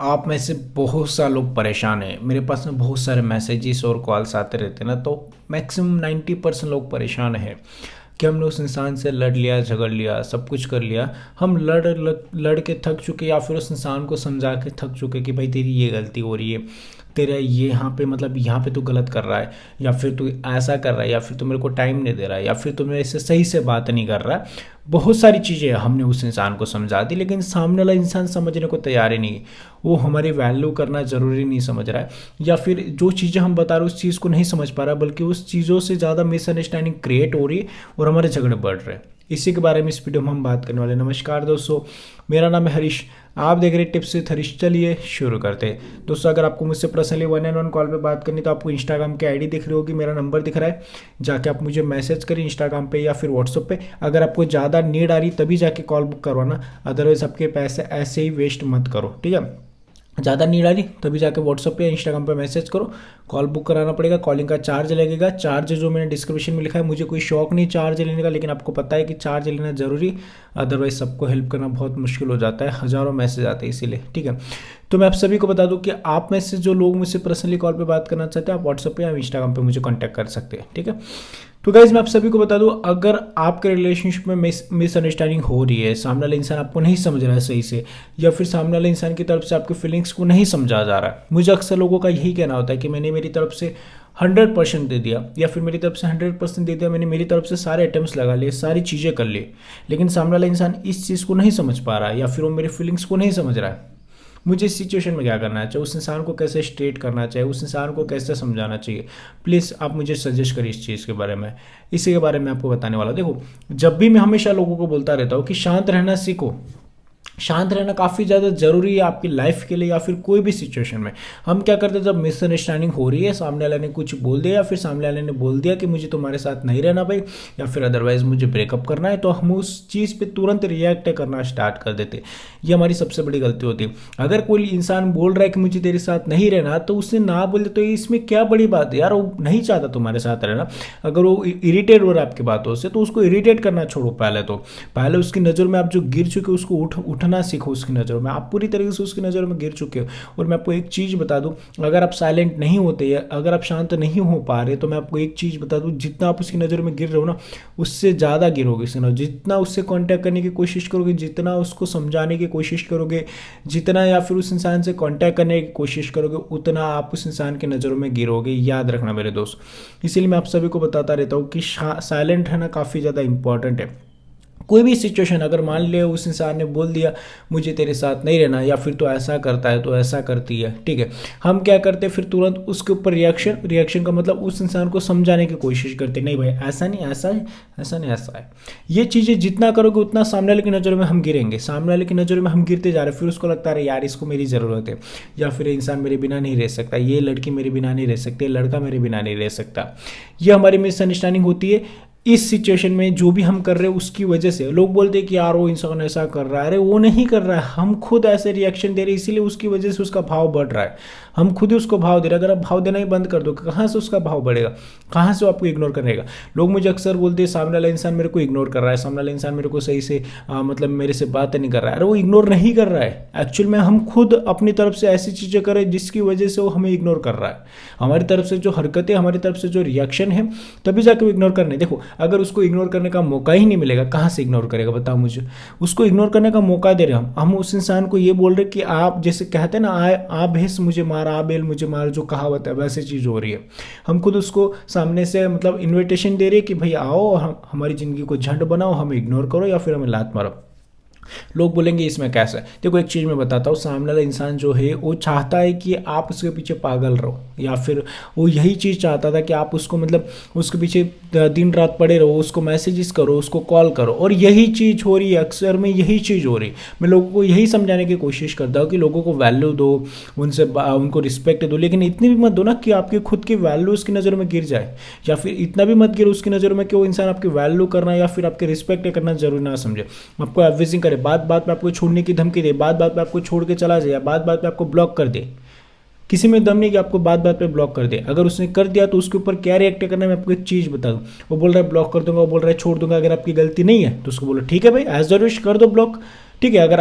आप में से बहुत सारे लोग परेशान हैं। मेरे पास में बहुत सारे मैसेजेस और कॉल्स आते रहते हैं ना, तो मैक्सिमम 90% लोग परेशान हैं कि हमने उस इंसान से लड़ लिया, झगड़ लिया, सब कुछ कर लिया। हम लड़ के थक चुके, या फिर उस इंसान को समझा के थक चुके कि भाई तेरी ये गलती हो रही है, तेरा ये यहाँ पे मतलब यहाँ पे तू गलत कर रहा है, या फिर तू ऐसा कर रहा है, या फिर तू मेरे को टाइम नहीं दे रहा है, या फिर तू मेरे से सही से बात नहीं कर रहा है। बहुत सारी चीज़ें हमने उस इंसान को समझा दी, लेकिन सामने वाला इंसान समझने को तैयार ही नहीं। वो हमारी वैल्यू करना ज़रूरी नहीं समझ रहा है, या फिर जो चीज़ें हम बता रहे हैं उस चीज़ को नहीं समझ पा रहा, बल्कि उस चीज़ों से ज़्यादा मिसअंडरस्टैंडिंग क्रिएट हो रही है और हमारे झगड़े बढ़ रहे हैं। इसी के बारे में इस वीडियो में हम बात करने वाले हैं। नमस्कार दोस्तों, मेरा नाम है हरीश, आप देख रहे हैं टिप्स विद हरीश। चलिए शुरू करते हैं। दोस्तों, अगर आपको मुझसे पर्सनली 1-on-1 कॉल पे बात करनी, तो आपको इंस्टाग्राम की आईडी दिख रही होगी, मेरा नंबर दिख रहा है, जाके आप मुझे मैसेज करें इंस्टाग्राम पे या फिर व्हाट्सएप पे। अगर आपको ज़्यादा नीड आ रही तभी जाके कॉल बुक करवाना, अदरवाइज आपके पैसे ऐसे ही वेस्ट मत करो, ठीक है। ज़्यादा नीड आ रही तभी जाके व्हाट्सअप पे या इंस्टाग्राम पे मैसेज करो, कॉल बुक कराना पड़ेगा। कॉलिंग का चार्ज लगेगा, चार्ज जो मैंने डिस्क्रिप्शन में लिखा है। मुझे कोई शौक नहीं चार्ज लेने का, लेकिन आपको पता है कि चार्ज लेना ज़रूरी, अदरवाइज सबको हेल्प करना बहुत मुश्किल हो जाता है, हज़ारों मैसेज आते हैं इसीलिए, ठीक है। तो मैं आप सभी को बता दूं कि आप में से जो लोग मुझसे पर्सनली कॉल पे बात करना चाहते हैं, आप व्हाट्सअप पे या इंस्टाग्राम पे मुझे कॉन्टैक्ट कर सकते हैं, ठीक है। तो गाइज मैं आप सभी को बता दूं, अगर आपके रिलेशनशिप में मिसअंडरस्टैंडिंग हो रही है, सामने वाला इंसान आपको नहीं समझ रहा है सही से, या फिर सामने वाले इंसान की तरफ से आपके फीलिंग्स को नहीं समझा जा रहा है, मुझे अक्सर लोगों का यही कहना होता है कि मैंने मेरी तरफ से 100% दे दिया, या फिर मेरी तरफ से 100% दे दिया, मैंने मेरी तरफ से सारे अटेम्प्ट्स लगा लिए, सारी चीज़ें कर ली, लेकिन सामने वाला इंसान इस चीज़ को नहीं समझ पा रहा है, या फिर वो मेरे फीलिंग्स को नहीं समझ रहा है। मुझे इस सिचुएशन में क्या करना चाहिए, उस इंसान को कैसे स्ट्रेट करना चाहिए, उस इंसान को कैसे समझाना चाहिए, प्लीज़ आप मुझे सजेस्ट करिए इस चीज़ के बारे में। इसी के बारे में आपको बताने वाला। देखो, जब भी मैं हमेशा लोगों को बोलता रहता हूँ कि शांत रहना सीखो। शांत रहना काफ़ी ज़्यादा ज़रूरी है आपकी लाइफ के लिए, या फिर कोई भी सिचुएशन में। हम क्या करते हैं, जब मिसअंडरस्टैंडिंग हो रही है, सामने वाले ने कुछ बोल दिया, या फिर सामने वाले ने बोल दिया कि मुझे तुम्हारे साथ नहीं रहना भाई, या फिर अदरवाइज मुझे ब्रेकअप करना है, तो हम उस चीज़ पे तुरंत रिएक्ट करना स्टार्ट कर देते हैं। ये हमारी सबसे बड़ी गलती होती है। अगर कोई इंसान बोल रहा है कि मुझे तेरे साथ नहीं रहना, तो उसने ना बोले तो इसमें क्या बड़ी बात है यार, वो नहीं चाहता तुम्हारे साथ रहना। अगर वो इरिटेट हो रहा है आपकी बातों से, तो उसको इरिटेट करना छोड़ो। पहले उसकी नज़र में आप जो गिर चुके हो, उसको उठना सीखो। उसकी नज़रों में आप पूरी तरीके से उसकी नज़रों में गिर चुके हो। और मैं आपको एक चीज़ बता दूं, अगर आप साइलेंट नहीं होते या अगर आप शांत नहीं हो पा रहे, तो मैं आपको एक चीज़ बता दूं, जितना आप उसकी नज़रों में गिर रहे हो ना, उससे ज़्यादा गिरोगे। जितना उससे कांटेक्ट करने की कोशिश करोगे, जितना उसको समझाने की कोशिश करोगे, जितना या फिर उस इंसान से कांटेक्ट करने की कोशिश करोगे, उतना आप उस इंसान की नज़रों में गिरोगे। याद रखना मेरे दोस्त। इसीलिए मैं आप सभी को बताता रहता हूँ कि साइलेंट रहना काफ़ी ज़्यादा इंपॉर्टेंट है। कोई भी सिचुएशन, अगर मान लिया उस इंसान ने बोल दिया मुझे तेरे साथ नहीं रहना, या फिर तो ऐसा करता है, तो ऐसा करती है, ठीक है, हम क्या करते हैं फिर तुरंत उसके ऊपर रिएक्शन का मतलब उस इंसान को समझाने की कोशिश करते, नहीं भाई ऐसा नहीं, ऐसा है, ऐसा नहीं, ऐसा है। ये चीज़ें जितना करोगे उतना सामने वाले की नज़रों में हम गिरेंगे, सामने वाले की नज़रों में हम गिरते जा रहे हैं। फिर उसको लगता है यार इसको मेरी ज़रूरत है, या फिर इंसान मेरे बिना नहीं रह सकता, ये लड़की मेरे बिना नहीं रह सकती, लड़का मेरे बिना नहीं रह सकता। ये हमारी मिसअंडरस्टैंडिंग होती है। इस सिचुएशन में जो भी हम कर रहे हैं उसकी वजह से लोग बोलते हैं कि यार वो इंसान ऐसा कर रहा है, अरे वो नहीं कर रहा है, हम खुद ऐसे रिएक्शन दे रहे हैं, इसीलिए उसकी वजह से उसका भाव बढ़ रहा है। हम खुद ही उसको भाव दे रहे हैं। अगर आप भाव देना ही बंद कर दो, कहाँ से उसका भाव बढ़ेगा, कहाँ से वो आपको इग्नोर करेगा। लोग मुझे अक्सर बोलते हैं सामने वाला इंसान मेरे को इग्नोर कर रहा है, सामने वाला इंसान मेरे को सही से मतलब मेरे से बात नहीं कर रहा है। अरे वो इग्नोर नहीं कर रहा है, एक्चुअल में हम खुद अपनी तरफ से ऐसी चीज़ें करें जिसकी वजह से वो हमें इग्नोर कर रहा है। हमारी तरफ से जो हरकतें, हमारी तरफ से जो रिएक्शन है, तभी जाकर वो इग्नोर करने। देखो, अगर उसको इग्नोर करने का मौका ही नहीं मिलेगा, कहाँ से इग्नोर करेगा बताओ मुझे। उसको इग्नोर करने का मौका दे रहे हैं हम उस इंसान को ये बोल रहे कि आप, जैसे कहते हैं ना, आ भैंस मुझे मार, आ बैल मुझे मार, जो कहावत है, वैसे चीज़ हो रही है। हम खुद उसको सामने से मतलब इन्विटेशन दे रहे हैं कि भाई आओ, हमारी ज़िंदगी को झंड बनाओ, हमें इग्नोर करो या फिर हमें लात मारो। लोग बोलेंगे इसमें कैसा है। देखो, एक चीज़ मैं बताता हूँ, सामने वाला इंसान जो है वो चाहता है कि आप उसके पीछे पागल रहो, या फिर वो यही चीज़ चाहता था कि आप उसको मतलब उसके पीछे दिन रात पड़े रहो, उसको मैसेजेस करो, उसको कॉल करो, और यही चीज़ हो रही है। अक्सर में यही चीज़ हो रही है। मैं लोगों को यही समझाने की कोशिश करता हूँ कि लोगों को वैल्यू दो, उनको रिस्पेक्ट दो, लेकिन इतनी भी मत दो ना कि आपकी खुद की वैल्यू उसकी नज़रों में गिर जाए, या फिर इतना भी मत गिरो उसकी नज़रों में कि वो इंसान आपकी वैल्यू करना या फिर आपके रिस्पेक्ट करना जरूरी ना समझे, आपको एवरेजिंग करे, बात बात पे आपको छोड़ने की धमकी दे, बात बात पे आपको छोड़ के चला जाए, बात बात पे आपको ब्लॉक कर दे। किसी में दम नहीं कि आपको बात बात पे ब्लॉक कर दे। अगर उसने कर दिया तो उसके ऊपर क्या रिएक्ट करना है, मैं आपको एक चीज़ बता दूं। वो बोल रहा है ब्लॉक कर दूंगा, वो बोल रहा है छोड़ दूंगा, अगर आपकी गलती नहीं है तो उसको बोलो ठीक है भाई, एज जरूर कर दो ब्लॉक, ठीक है। अगर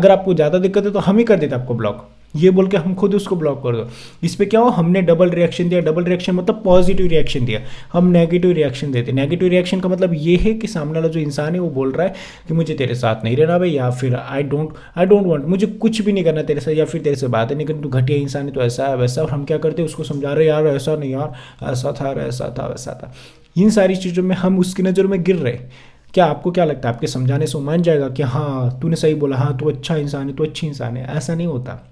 आपको ज़्यादा दिक्कत है तो हम ही कर देते आपको ब्लॉक, ये बोल के हम खुद उसको ब्लॉक कर दो। इस पे क्या हो, हमने डबल रिएक्शन दिया। डबल रिएक्शन मतलब पॉजिटिव रिएक्शन दिया, हम नेगेटिव रिएक्शन देते। नेगेटिव रिएक्शन का मतलब ये है कि सामने वाला जो इंसान है वो बोल रहा है कि मुझे तेरे साथ नहीं रहना भाई, या फिर आई डोंट वांट, मुझे कुछ भी नहीं करना तेरे साथ, या फिर तेरे से बातें नहीं करनी, तू घटिया इंसान है, तो ऐसा है वैसा। और हम क्या करते हैं, उसको समझा रहे यार ऐसा नहीं यार, ऐसा था ऐसा था वैसा था। इन सारी चीज़ों में हम उसकी नज़रों में गिर रहे। क्या आपको क्या लगता है, आपके समझाने से वो मान जाएगा कि हाँ तूने सही बोला, हाँ तू अच्छा इंसान है, तू अच्छी इंसान है? ऐसा नहीं होता।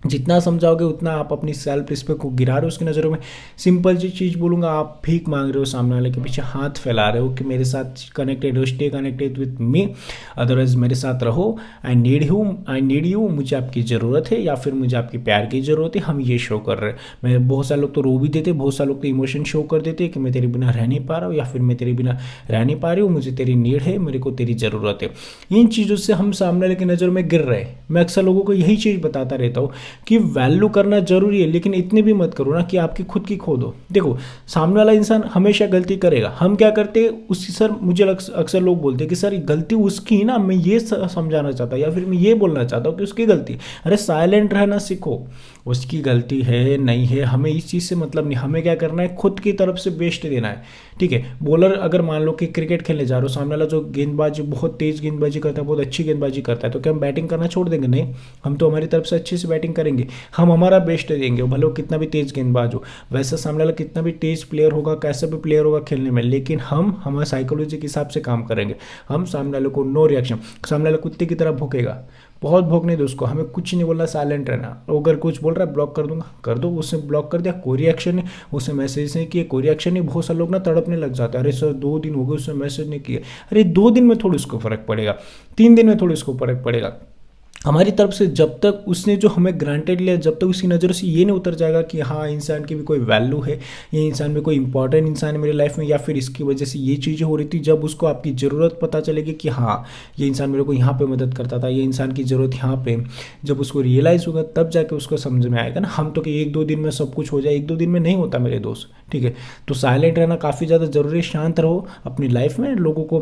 जितना समझाओगे उतना आप अपनी सेल्फ रिस्पेक्ट को गिरा रहे हो उसकी नज़रों में। सिंपल सी चीज़ बोलूँगा, आप भीख मांग रहे हो, सामने वाले के पीछे हाथ फैला रहे हो कि मेरे साथ कनेक्टेड हो, stay connected with me, otherwise मेरे साथ रहो, आई नीड यू, मुझे आपकी ज़रूरत है, या फिर मुझे आपकी प्यार की ज़रूरत है। हम ये शो कर रहे हैं। मैं बहुत सारे लोग तो रो भी देते, बहुत सारे लोग तो इमोशन शो कर देते कि मैं तेरे बिना रह नहीं पा रहा हूँ, या फिर मैं तेरे बिना रह नहीं पा रही हूँ, मुझे तेरी नीड है, मेरे को तेरी ज़रूरत है। इन चीज़ों से हम सामने वाले की नज़र में गिर रहे हैं। मैं अक्सर लोगों को यही चीज़ बताता रहता हूँ कि वैल्यू करना जरूरी है, लेकिन इतनी भी मत करो ना कि आपकी खुद की खो दो। देखो, सामने वाला इंसान हमेशा गलती करेगा। हम क्या करते हैं उसकी, सर मुझे अक्सर लोग बोलते हैं कि सर गलती उसकी ही ना, मैं ये समझाना चाहता हूँ या फिर मैं ये बोलना चाहता हूँ कि उसकी गलती। अरे साइलेंट रहना सीखो, उसकी गलती है नहीं है हमें इस चीज़ से मतलब नहीं। हमें क्या करना है, खुद की तरफ से बेस्ट देना है। ठीक है, बॉलर अगर मान लो कि क्रिकेट खेलने जा रहे हो, सामने वाला जो गेंदबाजी बहुत तेज गेंदबाजी करता है, बहुत अच्छी गेंदबाजी करता है, तो क्या हम बैटिंग करना छोड़ देंगे? नहीं, हम तो हमारी तरफ से अच्छे से बैटिंग करेंगे, हम हमारा बेस्ट देंगे, भले वो कितना भी तेज गेंदबाज हो। वैसे सामने वाला कितना भी तेज प्लेयर होगा, कैसा भी प्लेयर होगा खेलने में, लेकिन हम हमारे साइकोलॉजी के हिसाब से काम करेंगे। हम सामने वाले को नो रिएक्शन, सामने वाला कुत्ते की तरह भूकेगा, बहुत भोंकने दो उसको, हमें कुछ नहीं बोलना, साइलेंट रहना। अगर कुछ बोल रहा है ब्लॉक कर दूंगा, कर दो, उसने ब्लॉक कर दिया, कोई रिएक्शन नहीं, उसने मैसेज नहीं किया, कोई रिएक्शन नहीं। बहुत सारे लोग ना तड़पने लग जाते हैं, अरे सर 2 दिन हो गए उसने मैसेज नहीं किया। अरे 2 दिन में थोड़ी उसको फर्क पड़ेगा, 3 दिन में थोड़ी उसको फर्क पड़ेगा। हमारी तरफ से जब तक उसने जो हमें ग्रांटेड लिया, जब तक उसकी नज़रों से ये नहीं उतर जाएगा कि हाँ इंसान की भी कोई वैल्यू है, ये इंसान में कोई इंपॉर्टेंट इंसान है मेरी लाइफ में, या फिर इसकी वजह से ये चीज़ें हो रही थी, जब उसको आपकी ज़रूरत पता चलेगी कि हाँ ये इंसान मेरे को यहाँ पे मदद करता था, ये इंसान की ज़रूरत यहाँ पे, जब उसको रियलाइज़ होगा तब जाके उसको समझ में आएगा ना। हम तो कि 1-2 दिन में सब कुछ हो जाए, 1-2 दिन में नहीं होता मेरे दोस्त। ठीक है, तो साइलेंट रहना काफ़ी ज़्यादा ज़रूरी। शांत रहो अपनी लाइफ में, लोगों को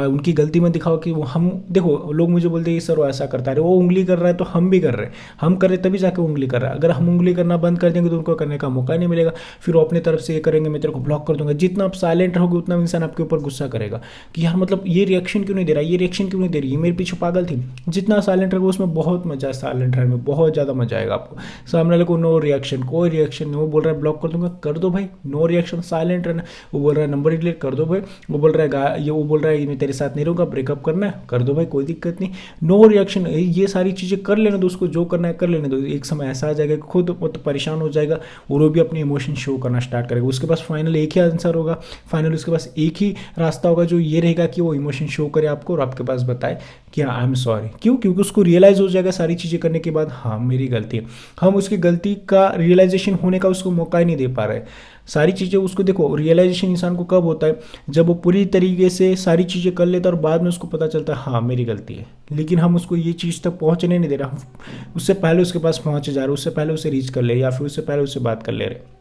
उनकी गलती में दिखाओ कि वो हम, देखो लोग मुझे बोलते हैं सर वो ऐसा करता है, वो उंगली कर रहा है तो हम भी कर रहे हैं, हम कर रहे तभी जाके उंगली कर रहा है। अगर हम उंगली करना बंद कर देंगे तो उनको करने का मौका नहीं मिलेगा, फिर वो अपनी तरफ से ये करेंगे मैं तेरे को ब्लॉक कर दूंगा। जितना आप साइलेंट रहोगे उतना इंसान आपके ऊपर गुस्सा करेगा कि यार मतलब ये रिएक्शन क्यों नहीं दे रहा, ये रिएक्शन क्यों नहीं दे रही, ये मेरे पीछे पागल थी। जितना साइलेंट रहोगे उसमें बहुत मजा है, साइलेंट रहने में बहुत ज़्यादा मजा आएगा आपको। सामने वाले को नो रिएक्शन, कोई रिएक्शन नहीं, वो बोल रहा है ब्लॉक कर दूंगा, कर दो भाई, नो रिएक्शन, साइलेंट रहना। वो बोल रहा है नंबर डिलीट कर दो भाई, वो बोल रहा है ये, वो बोल रहा है मैं तेरे साथ नहीं रहूँगा, ब्रेकअप करना है, कर दो भाई, कोई दिक्कत नहीं, नो रिएक्शन। ये सारी चीज़ें कर लेने दो उसको, जो करना है कर लेने दो। एक समय ऐसा आ जाएगा कि खुद वो तो परेशान हो जाएगा और वो भी अपने इमोशन शो करना स्टार्ट करेगा। उसके पास फाइनल एक ही आंसर होगा, फाइनल उसके पास एक ही रास्ता होगा, जो ये रहेगा कि वो इमोशन शो करे आपको और आपके पास बताए कि आई एम सॉरी। क्यों? क्योंकि उसको रियलाइज़ हो जाएगा सारी चीज़ें करने के बाद, हाँ मेरी गलती है। हम उसकी गलती का रियलाइजेशन होने का उसको मौका ही नहीं दे पा रहे। सारी चीज़ें उसको, देखो रियलाइजेशन इंसान को कब होता है, जब वो पूरी तरीके से सारी चीज़ें कर लेता है और बाद में उसको पता चलता है हाँ मेरी गलती है। लेकिन हम उसको ये चीज़ तक पहुँचने नहीं दे रहे, उससे पहले उसके पास पहुँचे जा रहे, उससे पहले उसे रीच कर ले, या फिर उससे पहले उससे बात कर ले रहे,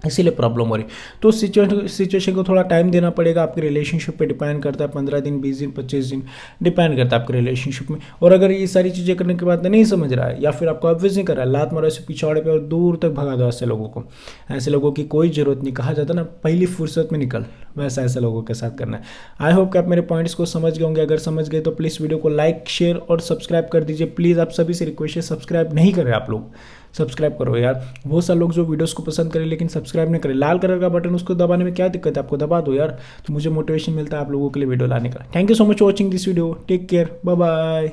इसीलिए प्रॉब्लम हो रही। तो सिचुएशन को थोड़ा टाइम देना पड़ेगा, आपके रिलेशनशिप पे डिपेंड करता है, 15 दिन, 20 दिन, 25 दिन डिपेंड करता है आपके रिलेशनशिप में। और अगर ये सारी चीज़ें करने के बाद नहीं समझ रहा है, या फिर आपको ऑब्वियस नहीं कर रहा है, लात मारो ऐसे पिछाड़े पे और दूर तक भगा दो ऐसे लोगों को। ऐसे लोगों की कोई ज़रूरत नहीं, कहा जाता ना पहली फुर्सत में निकल, वैसा ऐसे लोगों के साथ करना है। आई होप कि आप मेरे पॉइंट्स को समझ गए होंगे। अगर समझ गए तो प्लीज़ वीडियो को लाइक, शेयर और सब्सक्राइब कर दीजिए। प्लीज़ आप सभी से रिक्वेस्ट है, सब्सक्राइब नहीं करें आप लोग, सब्सक्राइब करो यार। बहुत सारे लोग जो वीडियोस को पसंद करें लेकिन सब्सक्राइब नहीं करें। लाल कलर का बटन, उसको दबाने में क्या दिक्कत है, आपको दबा दो यार, तो मुझे मोटिवेशन मिलता है आप लोगों के लिए वीडियो लाने का। Thank you so much for watching this video, take care, bye bye.